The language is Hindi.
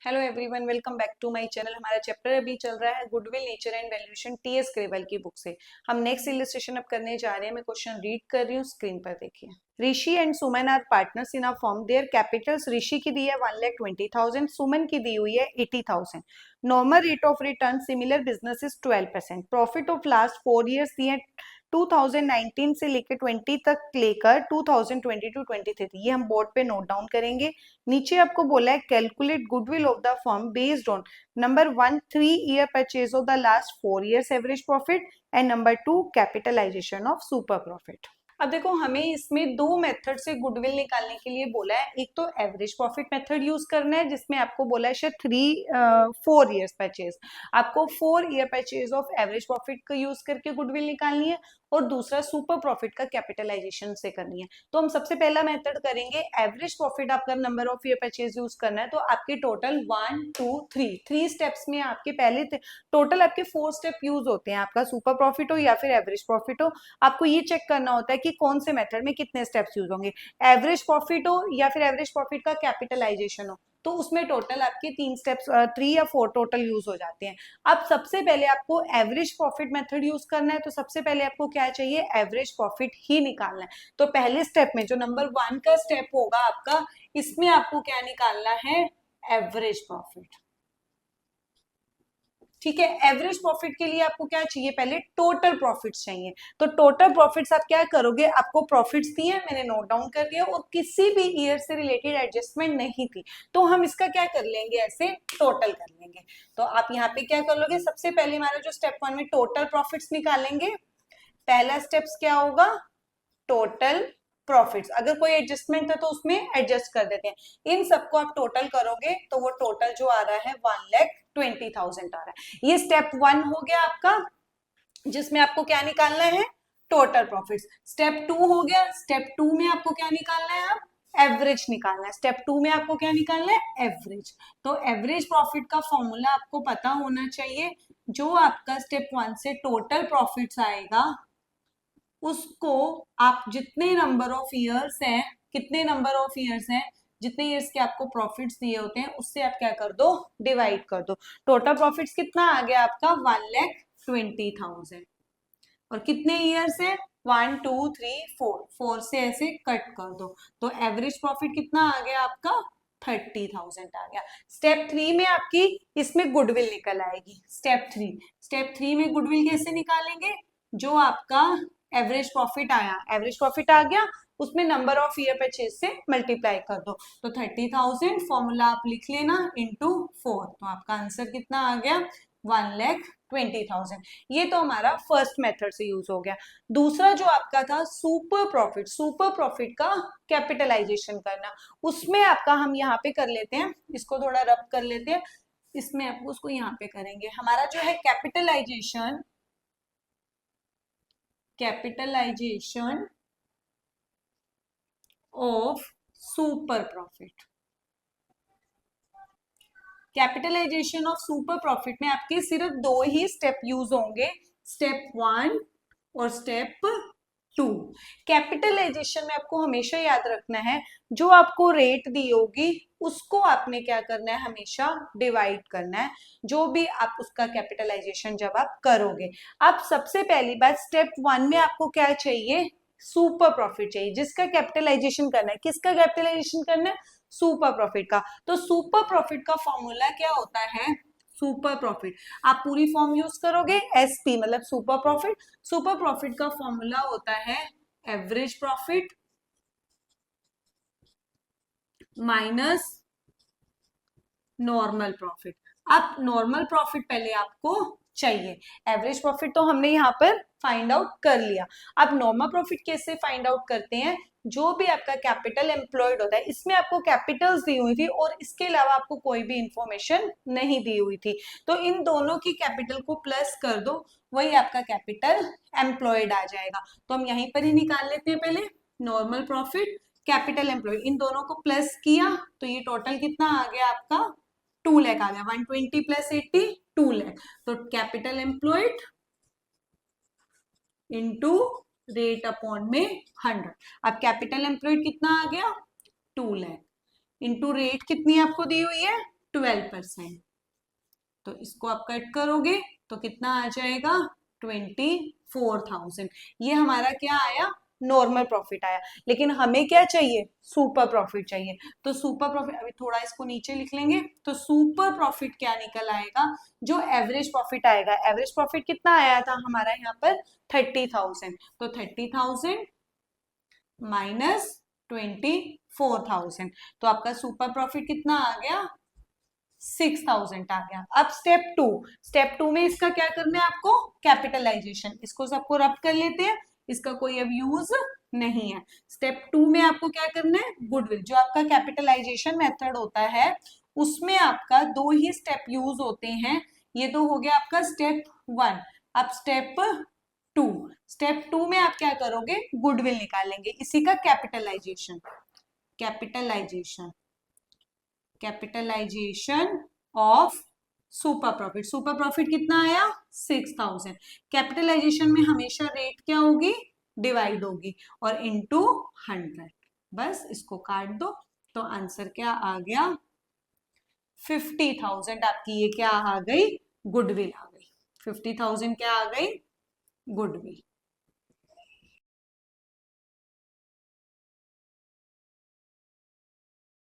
Hello everyone, welcome back to my channel. हमारा चैप्टर अभी चल रहा है goodwill nature and valuation TS Grewal की बुक से। हम नेक्स्ट इलस्ट्रेशन अब करने जा रहे हैं। मैं क्वेश्चन रीड कर रही हूँ, स्क्रीन पर देखिए। Rishi and Suman are partners in a firm. Their capitals, Rishi की दी है 1,20,000, सुमन की दी हुई है 80,000। Normal rate of return similar business is 12%। Profit of last 4 years दिए 2019 से लेकर 20 तक लेकर 2022-23 ये हम बोर्ड पे नोट डाउन करेंगे। नीचे आपको बोला है calculate goodwill of the firm based on number 1 3-year purchase of the last 4 years average profit and number 2 capitalisation of super profit. अब देखो, हमें इसमें दो मेथड से गुडविल निकालने के लिए बोला है। एक तो एवरेज प्रॉफिट मेथड यूज करना है, जिसमें आपको बोला है शायद 4 years परचेज। आपको 4 year purchase of average profit का यूज करके गुडविल निकालनी है, और दूसरा सुपर प्रॉफिट का कैपिटलाइजेशन से करनी है। तो हम सबसे पहला मेथड करेंगे एवरेज प्रॉफिट। आपका number of year purchase use करना है, तो आपके टोटल 1 2 3 स्टेप्स में आपके पहले टोटल आपके 4 स्टेप यूज होते हैं। आपका सुपर प्रॉफिट हो या फिर एवरेज प्रॉफिट हो, आपको ये चेक करना होता है कि कौन से मेथड में कितने स्टेप्स यूज होंगे। एवरेज प्रॉफिट हो या फिर एवरेज प्रॉफिट का कैपिटलाइजेशन हो, तो उसमें टोटल आपके 3 स्टेप्स 3 या 4 टोटल यूज हो जाते हैं। अब सबसे पहले आपको एवरेज प्रॉफिट मेथड यूज करना है, तो सबसे पहले आपको क्या चाहिए, एवरेज प्रॉफिट ही निकालना है। तो पहले स्टेप में जो नंबर 1 का स्टेप होगा आपका, इसमें आपको क्या निकालना है, एवरेज प्रॉफिट। ठीक है, एवरेज प्रॉफिट के लिए आपको क्या चाहिए, पहले टोटल प्रॉफिट्स चाहिए। तो टोटल प्रॉफिट्स आप क्या करोगे, आपको प्रॉफिट्स दिए, मैंने नोट डाउन कर दिया, और किसी भी ईयर से रिलेटेड एडजस्टमेंट नहीं थी, तो हम इसका क्या कर लेंगे, ऐसे टोटल कर लेंगे। तो आप यहाँ पे क्या कर लोगे, सबसे पहले हमारा जो स्टेप 1 में टोटल प्रॉफिट्स निकालेंगे। पहला स्टेप्स क्या होगा, टोटल प्रॉफिट्स। अगर कोई एडजस्टमेंट है तो उसमें एडजस्ट कर देते हैं। इन सबको आप टोटल करोगे तो वो टोटल जो आ रहा है 1,20,000 आ रहा है। ये स्टेप 1 हो गया आपका, जिसमें आपको क्या निकालना है, टोटल प्रॉफिट्स। स्टेप 2 हो गया। स्टेप 2 में आपको क्या निकालना है, आप एवरेज निकालना है। स्टेप 2 में आपको क्या निकालना है, एवरेज। तो एवरेज प्रॉफिट का फॉर्मूला आपको पता होना चाहिए। जो आपका स्टेप 1 से टोटल प्रॉफिट्स आएगा, उसको आप जितने नंबर ऑफ ईयर्स हैं, कितने नंबर ऑफ ईयर्स हैं, जितने ईयर्स के आपको प्रॉफिट्स दिए होते हैं, उससे आप क्या कर दो, डिवाइड कर दो। टोटल प्रॉफिट्स कितना आ गया आपका, 1,20,000। और कितने ईयर्स है, 1 2 3 4, 4 से ऐसे कट कर दो, तो एवरेज प्रॉफिट कितना आ गया आपका, 30,000 आ गया। स्टेप 3 में आपकी इसमें गुडविल निकल आएगी। स्टेप 3 में गुडविल कैसे निकालेंगे, जो आपका एवरेज प्रॉफिट आया, एवरेज प्रॉफिट आ गया, उसमें नंबर ऑफ ईयर परचेज से मल्टीप्लाई कर दो। तो 30,000 फॉर्मूला आप लिख लेना इंटू 4, तो आपका आंसर कितना आ गया, 1,20,000। ये तो हमारा फर्स्ट मेथड से यूज हो गया। दूसरा जो आपका था सुपर प्रॉफिट, सुपर प्रॉफिट का कैपिटलाइजेशन करना, उसमें आपका हम यहाँ पे कर लेते हैं, इसको थोड़ा रब कर लेते हैं। इसमें आपको उसको यहाँ पे करेंगे। हमारा जो है capitalisation of super profit. Capitalisation of super profit में आपके सिर्फ 2 ही स्टेप यूज होंगे, स्टेप 1 और स्टेप 2। कैपिटलाइजेशन में आपको हमेशा याद रखना है, जो आपको रेट दी होगी उसको आपने क्या करना है, हमेशा डिवाइड करना है, जो भी आप उसका कैपिटलाइजेशन जब आप करोगे। अब सबसे पहली बात, स्टेप 1 में आपको क्या चाहिए, सुपर प्रॉफिट चाहिए, जिसका कैपिटलाइजेशन करना है। किसका कैपिटलाइजेशन करना है, सुपर प्रॉफिट का। तो सुपर प्रॉफिट का फॉर्मूला क्या होता है, सुपर प्रॉफिट, आप पूरी फॉर्म यूज करोगे, एसपी मतलब सुपर प्रॉफिट। सुपर प्रॉफिट का फॉर्मूला होता है average profit minus normal profit. अब नॉर्मल प्रॉफिट पहले आपको चाहिए, एवरेज प्रॉफिट तो हमने यहाँ पर फाइंड आउट कर लिया। अब नॉर्मल प्रॉफिट कैसे फाइंड आउट करते हैं, जो भी आपका कैपिटल एम्प्लॉयड होता है, इसमें आपको कैपिटल्स दी हुई थी और इसके अलावा आपको कोई भी इंफॉर्मेशन नहीं दी हुई थी, तो इन दोनों की कैपिटल को प्लस कर दो, वही आपका कैपिटल एम्प्लॉयड आ जाएगा। तो हम यहीं पर ही निकाल लेते हैं, पहले नॉर्मल प्रॉफिट कैपिटल एम्प्लॉयड, इन दोनों को प्लस किया, तो ये टोटल कितना आ गया आपका, 2 लाख आ गया। 120 प्लस 80, 2 लाख। तो capital employed into rate upon में 100। अब कैपिटल एम्प्लॉयड कितना आ गया, 2 लाख, इंटू रेट कितनी आपको दी हुई है, 12%। तो इसको आप कट करोगे तो कितना आ जाएगा 24,000। ये हमारा क्या आया, नॉर्मल प्रॉफिट आया। लेकिन हमें क्या चाहिए, सुपर प्रॉफिट चाहिए। तो सुपर प्रॉफिट, अभी थोड़ा इसको नीचे लिख लेंगे, तो सुपर प्रॉफिट क्या निकल आएगा, जो एवरेज प्रॉफिट आएगा। एवरेज प्रॉफिट कितना आया था हमारा यहाँ पर 30,000। तो 30,000 माइनस 24,000, तो आपका सुपर प्रॉफिट कितना आ गया 6,000 आ गया। अब स्टेप टू में इसका क्या करना है आपको, कैपिटलाइजेशन। इसको सबको रब कर लेते हैं, इसका कोई अब यूज नहीं है। स्टेप टू में आपको क्या करना है, गुडविल, जो आपका कैपिटलाइजेशन मेथड होता है उसमें आपका दो ही स्टेप यूज होते हैं। ये तो हो गया आपका स्टेप वन। अब टू स्टेप टू में आप क्या करोगे, गुडविल निकालेंगे, इसी का capitalisation. Capitalisation of super profit. Super profit कितना आया 6,000। कैपिटलाइजेशन में हमेशा रेट क्या होगी, डिवाइड होगी, और इनटू 100। बस इसको काट दो तो आंसर क्या आ गया 50,000। आपकी ये क्या आ गई, गुडविल आ गई। 50,000 क्या आ गई, गुडविल।